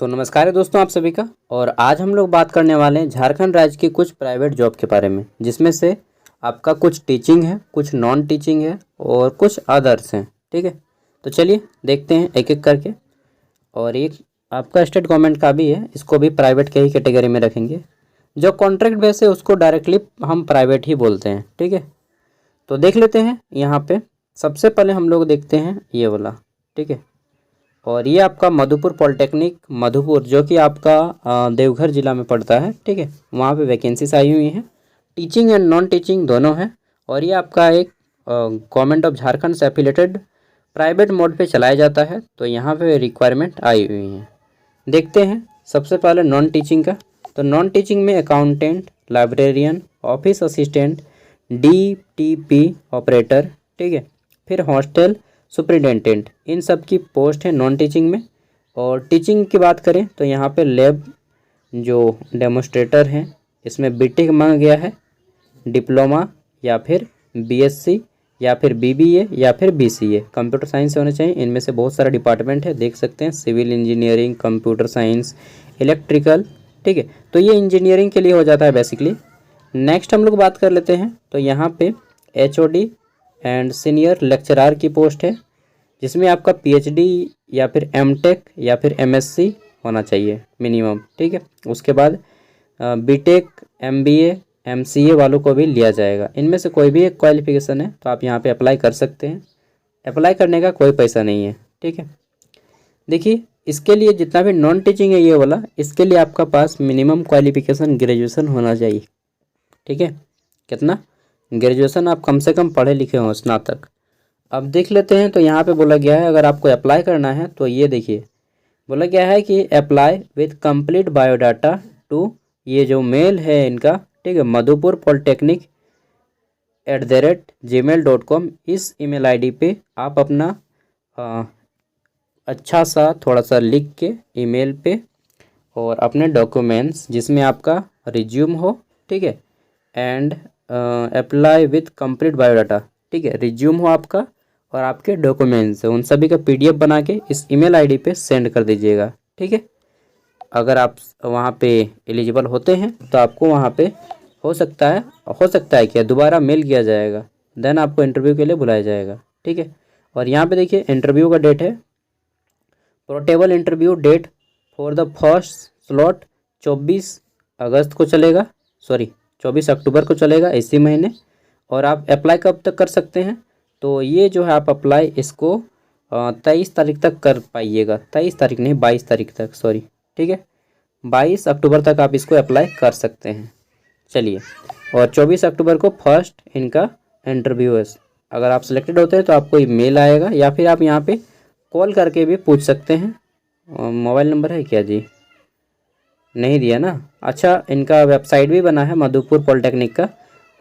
तो नमस्कार है दोस्तों आप सभी का। और आज हम लोग बात करने वाले हैं झारखंड राज्य की कुछ प्राइवेट जॉब के बारे में, जिसमें से आपका कुछ टीचिंग है, कुछ नॉन टीचिंग है और कुछ अदर्स हैं। ठीक है, तो चलिए देखते हैं एक एक करके। और एक आपका स्टेट गवर्नमेंट का भी है, इसको भी प्राइवेट के ही कैटेगरी में रखेंगे। जो कॉन्ट्रैक्ट बेस है उसको डायरेक्टली हम प्राइवेट ही बोलते हैं। ठीक है, तो देख लेते हैं यहाँ पे। सबसे पहले हम लोग देखते हैं ये वाला। ठीक है, और ये आपका मधुपुर पॉलिटेक्निक मधुपुर, जो कि आपका देवघर जिला में पड़ता है। ठीक है, वहाँ पे वैकेंसीज आई हुई हैं, टीचिंग एंड नॉन टीचिंग दोनों है। और ये आपका एक गवर्नमेंट ऑफ झारखंड से एफिलेटेड प्राइवेट मोड पे चलाया जाता है। तो यहाँ पे रिक्वायरमेंट आई हुई हैं। देखते हैं सबसे पहले नॉन टीचिंग का। तो नॉन टीचिंग में accountant, librarian, office assistant, DTP operator, ठीक है, फिर हॉस्टल सुपरिटेंडेंट, इन सब की पोस्ट है नॉन टीचिंग में। और टीचिंग की बात करें तो यहाँ पे लैब जो डेमोस्ट्रेटर हैं, इसमें बीटेक मांगा गया है, डिप्लोमा या फिर BSc या फिर BBA या फिर BCA, कंप्यूटर साइंस से होने चाहिए। इनमें से बहुत सारा डिपार्टमेंट है, देख सकते हैं, civil engineering, computer science, electrical. ठीक है, तो ये इंजीनियरिंग के लिए हो जाता है बेसिकली। नेक्स्ट हम लोग बात कर लेते हैं। तो यहाँ पे HOD एंड सीनियर लेक्चरार की पोस्ट है, जिसमें आपका PhD या फिर MTech या फिर MSc होना चाहिए मिनिमम। ठीक है, उसके बाद BTech, MBA, MCA वालों को भी लिया जाएगा। इनमें से कोई भी एक क्वालिफिकेशन है तो आप यहाँ पे अप्लाई कर सकते हैं। अप्लाई करने का कोई पैसा नहीं है। ठीक है, देखिए इसके लिए जितना भी नॉन टीचिंग है ये वाला, इसके लिए आपका पास मिनिमम क्वालिफिकेशन ग्रेजुएशन होना चाहिए। ठीक है, कितना? ग्रेजुएशन आप कम से कम पढ़े लिखे हों, स्नातक। अब देख लेते हैं। तो यहाँ पे बोला गया है अगर आपको अप्लाई करना है तो ये देखिए, बोला गया है कि apply with complete biodata to, ये जो मेल है इनका, ठीक है, मधुपुर पॉलिटेक्निक @gmail.com, इस ईमेल ID पे आप अपना अच्छा सा थोड़ा सा लिख के ईमेल पे, और अपने डॉक्यूमेंट्स जिसमें आपका रिज्यूम हो, ठीक है, and apply with complete biodata, ठीक है, रिज्यूम हो आपका और आपके डॉक्यूमेंट्स है, उन सभी का PDF बना के इस ईमेल ID पे सेंड कर दीजिएगा। ठीक है, अगर आप वहाँ पे एलिजिबल होते हैं तो आपको वहाँ पे हो सकता है क्या दोबारा मेल किया जाएगा, देन आपको इंटरव्यू के लिए बुलाया जाएगा। ठीक है, और यहाँ पे देखिए इंटरव्यू का डेट है, portable interview date for the first slot 24 August को चलेगा, 24 अक्टूबर को चलेगा इसी महीने। और आप अप्लाई कब तक कर सकते हैं? तो ये जो है आप अप्लाई इसको 23 तारीख तक कर पाइएगा, 23 तारीख नहीं 22 तारीख तक, ठीक है, 22 अक्टूबर तक आप इसको अप्लाई कर सकते हैं। चलिए, और 24 अक्टूबर को फर्स्ट इनका इंटरव्यू है। अगर आप सिलेक्टेड होते हैं तो आपको ईमेल आएगा, या फिर आप यहाँ पे कॉल करके भी पूछ सकते हैं। मोबाइल नंबर है क्या जी? नहीं दिया ना। अच्छा, इनका वेबसाइट भी बना है मधुपुर पॉलिटेक्निक का,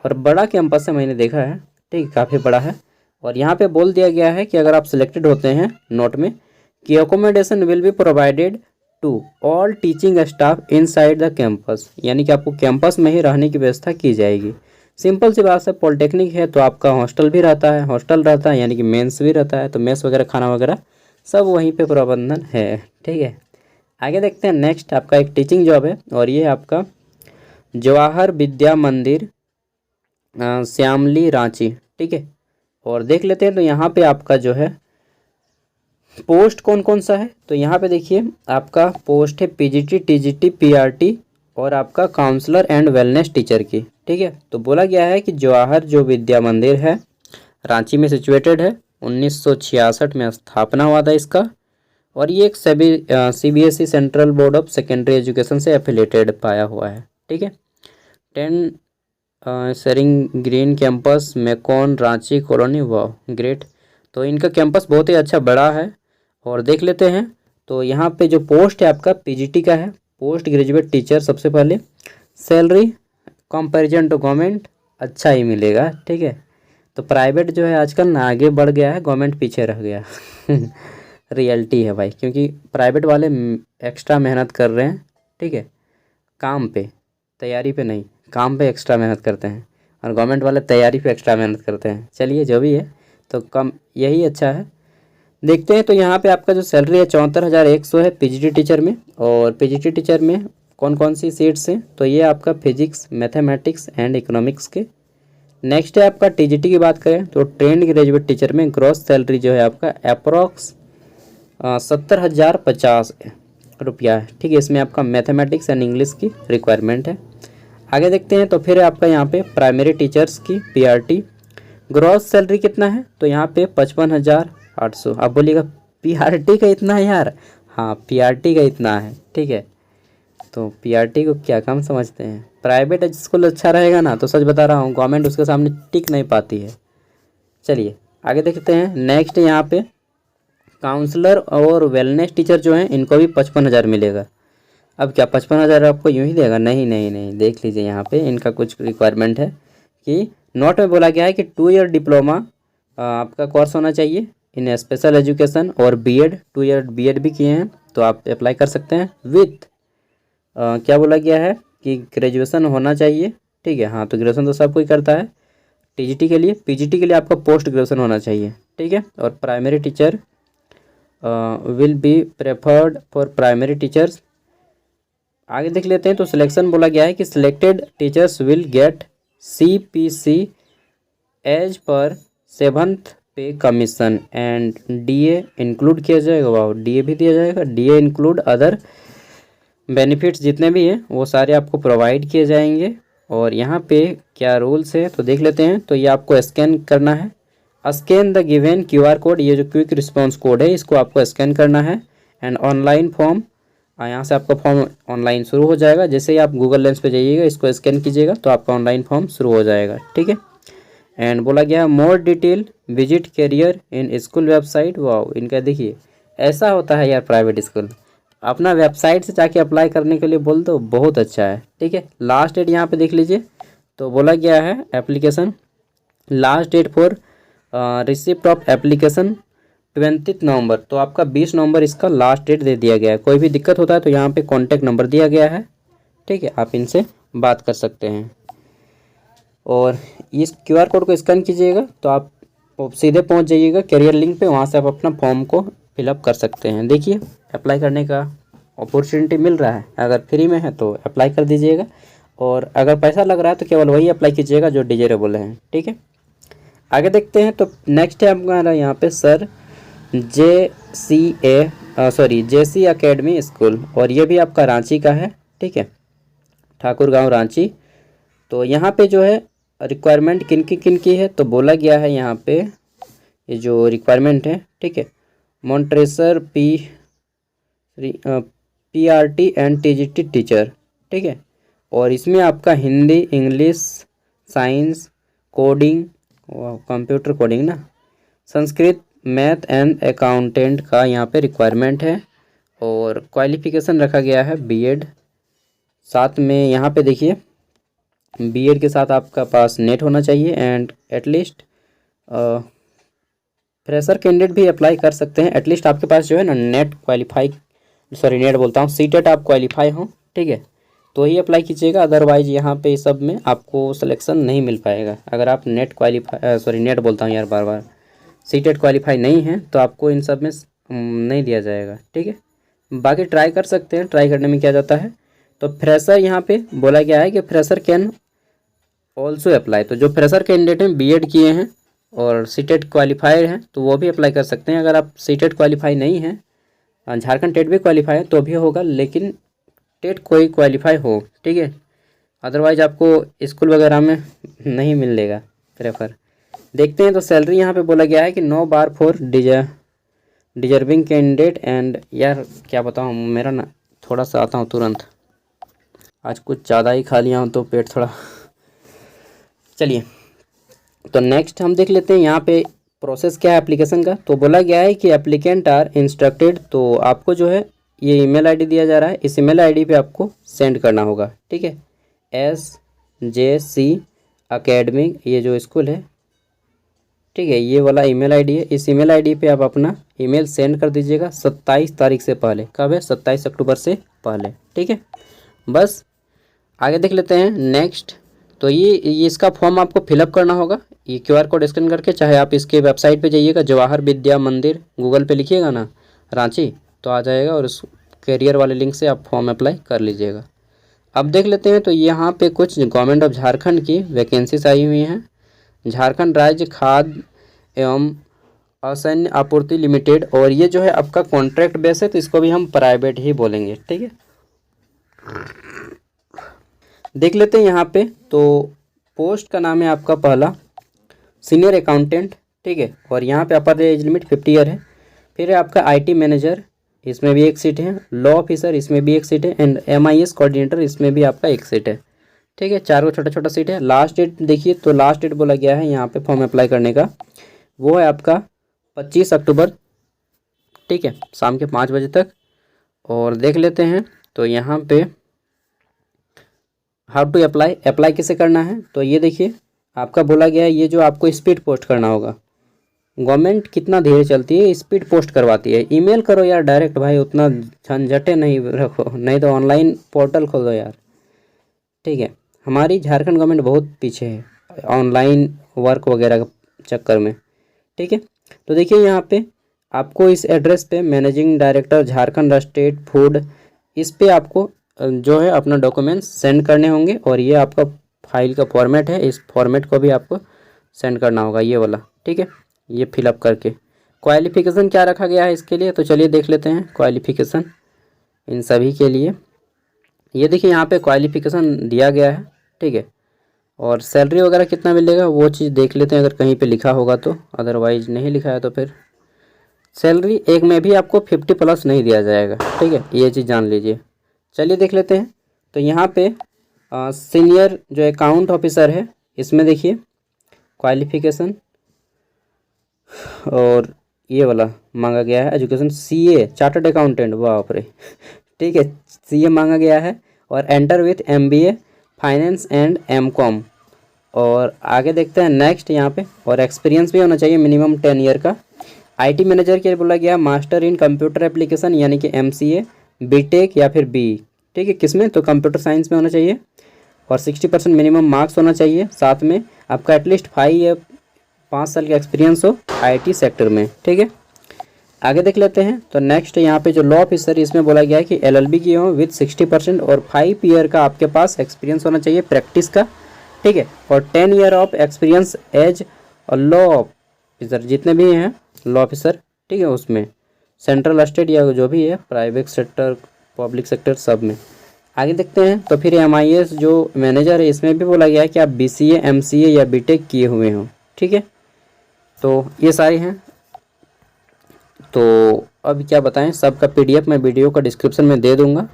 और बड़ा कैंपस है, मैंने देखा है। ठीक, काफ़ी बड़ा है। और यहाँ पे बोल दिया गया है कि अगर आप सिलेक्टेड होते हैं, नोट में, कि accommodation will be provided to all teaching staff inside the campus, यानी कि आपको कैंपस में ही रहने की व्यवस्था की जाएगी। सिंपल सी बात है, पॉलिटेक्निक है तो आपका हॉस्टल रहता है, यानी कि मेंस भी रहता है, तो मेस वगैरह, खाना वगैरह सब वहीं पे प्रबंधन है। ठीक है, आगे देखते हैं। नेक्स्ट आपका एक टीचिंग जॉब है, और ये आपका जवाहर विद्या मंदिर श्यामली रांची। ठीक है, और देख लेते हैं। तो यहाँ पे आपका जो है पोस्ट कौन कौन सा है, तो यहाँ पे देखिए आपका पोस्ट है PGT, TGT, PRT और आपका काउंसलर एंड वेलनेस टीचर की। ठीक है, तो बोला गया है कि जवाहर जो विद्या मंदिर है रांची में सिचुएटेड है, 1966 में स्थापना हुआ था इसका, और ये एक CBSE central board of secondary education से एफिलेटेड पाया हुआ है। ठीक है, 10 Tsering green campus, MECON, Ranchi colony, वाह ग्रेट। तो इनका कैंपस बहुत ही अच्छा बड़ा है। और देख लेते हैं। तो यहाँ पे जो पोस्ट है आपका PGT का है, पोस्ट ग्रेजुएट टीचर। सबसे पहले सैलरी कंपैरिजन टू गवर्नमेंट अच्छा ही मिलेगा। ठीक है, तो प्राइवेट जो है आजकल ना आगे बढ़ गया है, गवर्नमेंट पीछे रह गया रियलिटी है भाई, क्योंकि प्राइवेट वाले एक्स्ट्रा मेहनत कर रहे हैं। ठीक है, काम पे, तैयारी पे नहीं, काम पे एक्स्ट्रा मेहनत करते हैं, और गवर्नमेंट वाले तैयारी पे एक्स्ट्रा मेहनत करते हैं। चलिए जो भी है, तो कम यही अच्छा है। देखते हैं तो यहाँ पे आपका जो सैलरी है 74,100 है पीजीटी टीचर में। और पीजीटी टीचर में कौन कौन सी सीट्स हैं, तो ये आपका फिजिक्स, मैथमेटिक्स एंड इकोनॉमिक्स के। नेक्स्ट है आपका टीजीटी की बात करें तो ट्रेंड ग्रेजुएट टीचर में ग्रॉस सैलरी जो है आपका अप्रॉक्स 70,050 रुपया है, ठीक है। इसमें आपका मैथमेटिक्स एंड इंग्लिश की रिक्वायरमेंट है। आगे देखते हैं तो फिर आपका यहाँ पे प्राइमरी टीचर्स की पीआरटी ग्रॉस सैलरी कितना है, तो यहाँ पे 55,800। आप बोलिएगा पीआरटी का इतना है यार, हाँ पीआरटी का इतना है, ठीक है। तो पीआरटी को क्या कम समझते हैं, प्राइवेट स्कूल अच्छा रहेगा ना, तो सच बता रहा हूँ गवर्नमेंट उसके सामने टिक नहीं पाती है। चलिए आगे देखते हैं। नेक्स्ट यहाँ पे काउंसलर और वेलनेस टीचर जो हैं इनको भी 55,000 मिलेगा। अब क्या 55,000 आपको यूँ ही देगा, नहीं नहीं नहीं, देख लीजिए यहाँ पे इनका कुछ रिक्वायरमेंट है कि नोट में बोला गया है कि 2 ईयर डिप्लोमा आपका कोर्स होना चाहिए इन स्पेशल एजुकेशन, और बीएड 2 ईयर बीएड भी किए हैं तो आप अप्लाई कर सकते हैं। विथ क्या बोला गया है कि ग्रेजुएशन होना चाहिए, ठीक है। हाँ तो ग्रेजुएशन तो सब कोई करता है टीजीटी के लिए, पीजीटी के लिए आपका पोस्ट ग्रेजुएशन होना चाहिए, ठीक है। और primary teacher will be preferred for primary teachers. आगे देख लेते हैं तो सिलेक्शन बोला गया है कि selected teachers will get CPC as per 7th पे कमीशन एंड DA इंक्लूड किया जाएगा। वाह, DA भी दिया जाएगा। DA इंक्लूड अदर बेनिफिट्स जितने भी हैं वो सारे आपको प्रोवाइड किए जाएंगे। और यहाँ पे क्या रूल्स है तो देख लेते हैं। तो ये आपको स्कैन करना है, scan the given QR code, ये जो क्विक रिस्पॉन्स कोड है इसको आपको स्कैन करना है। एंड ऑनलाइन फॉर्म, यहाँ से आपका फॉर्म ऑनलाइन शुरू हो जाएगा। जैसे ही आप गूगल लेंस पे जाइएगा, इसको स्कैन कीजिएगा तो आपका ऑनलाइन फॉर्म शुरू हो जाएगा, ठीक है। एंड बोला गया more detail visit career in school website. Wow, इनका देखिए ऐसा होता है यार, प्राइवेट स्कूल अपना वेबसाइट से जाके अप्लाई करने के लिए बोल दो, बहुत अच्छा है, ठीक है। लास्ट डेट यहाँ पे देख लीजिए तो बोला गया है application last date for receipt of application 20 November, तो आपका 20 नवंबर इसका लास्ट डेट दे दिया गया है। कोई भी दिक्कत होता है तो यहाँ पे कॉन्टैक्ट नंबर दिया गया है, ठीक है, आप इनसे बात कर सकते हैं। और इस QR कोड को स्कैन कीजिएगा तो आप सीधे पहुँच जाइएगा करियर लिंक पे, वहाँ से आप अपना फॉर्म को फिलअप कर सकते हैं। देखिए अप्लाई करने का अपॉर्चुनिटी मिल रहा है, अगर फ्री में है तो अप्लाई कर दीजिएगा, और अगर पैसा लग रहा है तो केवल वही अप्लाई कीजिएगा जो डिजरेबल हैं, ठीक है। आगे देखते हैं तो नेक्स्ट है हमारा यहाँ पे सर JC अकेडमी स्कूल, और ये भी आपका रांची का है, ठीक है, ठाकुर गांव रांची। तो यहाँ पे जो है रिक्वायरमेंट किन की है तो बोला गया है यहाँ पे ये जो रिक्वायरमेंट है, ठीक है, मॉन्ट्रेसर PRT एंड TGT टीचर, ठीक है। और इसमें आपका Hindi, English, science, coding, computer coding ना, संस्कृत, मैथ एंड अकाउंटेंट का यहाँ पे रिक्वायरमेंट है। और क्वालिफिकेशन रखा गया है बीएड, साथ में यहाँ पे देखिए बीएड के साथ आपका पास नेट होना चाहिए, एंड एटलीस्ट फ्रेशर कैंडिडेट भी अप्लाई कर सकते हैं। एटलीस्ट आपके पास जो है ना नेट बोलता हूँ सीटेट आप क्वालिफाई हो, ठीक है, तो ही अप्लाई कीजिएगा। अदरवाइज यहाँ पे सब में आपको सिलेक्शन नहीं मिल पाएगा। अगर आप नेट बोलता हूँ यार बार सीटेट क्वालिफाई नहीं है तो आपको इन सब में नहीं दिया जाएगा, ठीक है। बाकी ट्राई कर सकते हैं, ट्राई करने में क्या जाता है। तो फ्रेशर यहाँ पे बोला गया है कि फ्रेशर कैन ऑल्सो अप्लाई, तो जो फ्रेशर कैंडिडेट हैं बीएड किए हैं और सीटेट क्वालिफाइड हैं तो वो भी अप्लाई कर सकते हैं। अगर आप सीटेट क्वालिफाई नहीं हैं, झारखंड टेट भी क्वालिफाई है तो भी होगा, लेकिन टेट कोई क्वालिफाई हो, ठीक है, अदरवाइज आपको स्कूल वगैरह में नहीं मिलेगा प्रेफर। देखते हैं तो सैलरी यहाँ पे बोला गया है कि 9 बार फॉर डिजर्विंग कैंडिडेट। एंड यार क्या बताऊँ, मेरा ना थोड़ा सा आता हूँ तुरंत, आज कुछ ज़्यादा ही खा लिया हूँ तो पेट थोड़ा। चलिए तो नेक्स्ट हम देख लेते हैं यहाँ पे प्रोसेस क्या है एप्लीकेशन का। तो बोला गया है कि एप्लीकेंट आर इंस्ट्रक्टेड, तो आपको जो है ये ईमेल आईडी दिया जा रहा है, इस ईमेल आईडी पे आपको सेंड करना होगा, ठीक है। SJC अकेडमिक ये जो स्कूल है, ठीक है, ये वाला ईमेल आईडी है। इस ईमेल आईडी पे आप अपना ईमेल सेंड कर दीजिएगा 27 तारीख से पहले। कब है? 27 अक्टूबर से पहले, ठीक है। बस आगे देख लेते हैं नेक्स्ट। तो ये इसका फॉर्म आपको फिलअप करना होगा। ये QR कोड स्कैन करके, चाहे आप इसके वेबसाइट पे जाइएगा, जवाहर विद्या मंदिर गूगल पे लिखिएगा ना रांची, तो आ जाएगा और उस करियर वाले लिंक से आप फॉर्म अप्लाई कर लीजिएगा। अब देख लेते हैं, तो यहाँ पे कुछ गवर्नमेंट ऑफ झारखंड की वैकेंसीज आई हुई हैं। झारखंड राज्य खाद्य एवं असैन्य आपूर्ति लिमिटेड, और ये जो है आपका कॉन्ट्रैक्ट बेस है, तो इसको भी हम प्राइवेट ही बोलेंगे, ठीक है। देख लेते हैं यहाँ पे, तो पोस्ट का नाम है आपका पहला सीनियर अकाउंटेंट, ठीक है। और यहाँ पे अपर एज लिमिट 50 ईयर है। फिर है आपका IT मैनेजर, इसमें भी एक सीट है। लॉ ऑफिसर, इसमें भी एक सीट है। एंड MIS कोऑर्डिनेटर, इसमें भी आपका एक सीट है, ठीक है। 4 छोटा छोटा सीट है। लास्ट डेट देखिए, तो लास्ट डेट बोला गया है यहाँ पे फॉर्म अप्लाई करने का, वो है आपका 25 अक्टूबर, ठीक है, शाम के 5 बजे तक। और देख लेते हैं, तो यहाँ पे हाउ टू अप्लाई कैसे करना है, तो ये देखिए आपका बोला गया है, ये जो आपको स्पीड पोस्ट करना होगा। गवर्नमेंट कितना धीरे चलती है, स्पीड पोस्ट करवाती है। ईमेल करो यार डायरेक्ट भाई, उतना झंझटे नहीं रखो, नहीं तो ऑनलाइन पोर्टल खोल दो यार, ठीक है। हमारी झारखंड गवर्नमेंट बहुत पीछे है ऑनलाइन वर्क वगैरह के चक्कर में, ठीक है। तो देखिए यहाँ पे आपको इस एड्रेस पे managing director Jharkhand state food, इस पे आपको जो है अपना डॉक्यूमेंट्स सेंड करने होंगे। और ये आपका फाइल का फॉर्मेट है, इस फॉर्मेट को भी आपको सेंड करना होगा, ये वाला, ठीक है, ये फिलअप करके। क्वालिफ़िकेशन क्या रखा गया है इसके लिए, तो चलिए देख लेते हैं क्वालिफ़िकेशन इन सभी के लिए। ये देखिए यहाँ पे क्वालिफ़िकेशन दिया गया है, ठीक है। और सैलरी वगैरह कितना मिलेगा वो चीज़ देख लेते हैं, अगर कहीं पे लिखा होगा तो, अदरवाइज नहीं लिखा है तो फिर सैलरी एक में भी आपको 50+ नहीं दिया जाएगा, ठीक है, ये चीज़ जान लीजिए। चलिए देख लेते हैं, तो यहाँ पे सीनियर जो अकाउंट ऑफिसर है, इसमें देखिए क्वालिफ़िकेशन और ये वाला मांगा गया है एजुकेशन, CA चार्टर्ड अकाउंटेंट, बाप रे, ठीक है, CA मांगा गया है। और enter with MBA finance and MCOM। और आगे देखते हैं नेक्स्ट यहाँ पे, और एक्सपीरियंस भी होना चाहिए मिनिमम 10 ईयर का। IT मैनेजर के लिए बोला गया मास्टर इन कंप्यूटर एप्लीकेशन, यानी कि MCA, BTech या फिर BE, ठीक है, किसमें, तो कंप्यूटर साइंस में होना चाहिए। और 60% मिनिमम मार्क्स होना चाहिए, साथ में आपका एटलीस्ट 5 साल का एक्सपीरियंस हो IT सेक्टर में, ठीक है। आगे देख लेते हैं, तो नेक्स्ट यहाँ पे जो लॉ ऑफिसर, इसमें बोला गया है कि LLB की हो विथ 60% और 5 ईयर का आपके पास एक्सपीरियंस होना चाहिए प्रैक्टिस का, ठीक है। और 10 year of experience as law officer, जितने भी हैं लॉ ऑफिसर, ठीक है, उसमें सेंट्रल स्टेट या जो भी है प्राइवेट सेक्टर पब्लिक सेक्टर सब में। आगे देखते हैं, तो फिर MIS जो मैनेजर है, इसमें भी बोला गया है कि आप BCA MCA या BTech किए हुए हों, ठीक है। तो ये सारे हैं, तो अब क्या बताएं, सबका PDF मैं वीडियो का डिस्क्रिप्शन में दे दूंगा,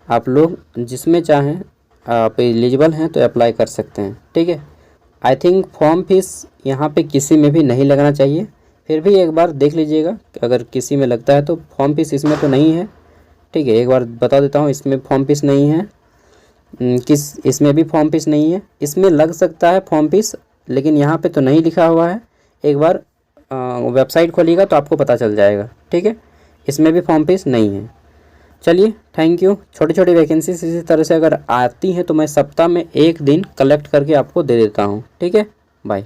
आप लोग जिसमें चाहें आप एलिजिबल हैं तो अप्लाई कर सकते हैं, ठीक है। आई थिंक फॉर्म फीस यहाँ पे किसी में भी नहीं लगना चाहिए, फिर भी एक बार देख लीजिएगा, अगर किसी में लगता है तो फॉर्म फीस इसमें तो नहीं है, ठीक है। एक बार बता देता हूँ, इसमें फॉर्म फीस नहीं है, इसमें भी फॉर्म फीस नहीं है, इसमें लग सकता है फॉर्म फीस, लेकिन यहाँ पे तो नहीं लिखा हुआ है। एक बार वेबसाइट खोलिएगा तो आपको पता चल जाएगा, ठीक है, इसमें भी फॉर्म फीस नहीं है। चलिए थैंक यू। छोटी छोटी वैकेंसीज इसी तरह से अगर आती हैं तो मैं सप्ताह में 1 दिन कलेक्ट करके आपको दे देता हूँ, ठीक है, बाय।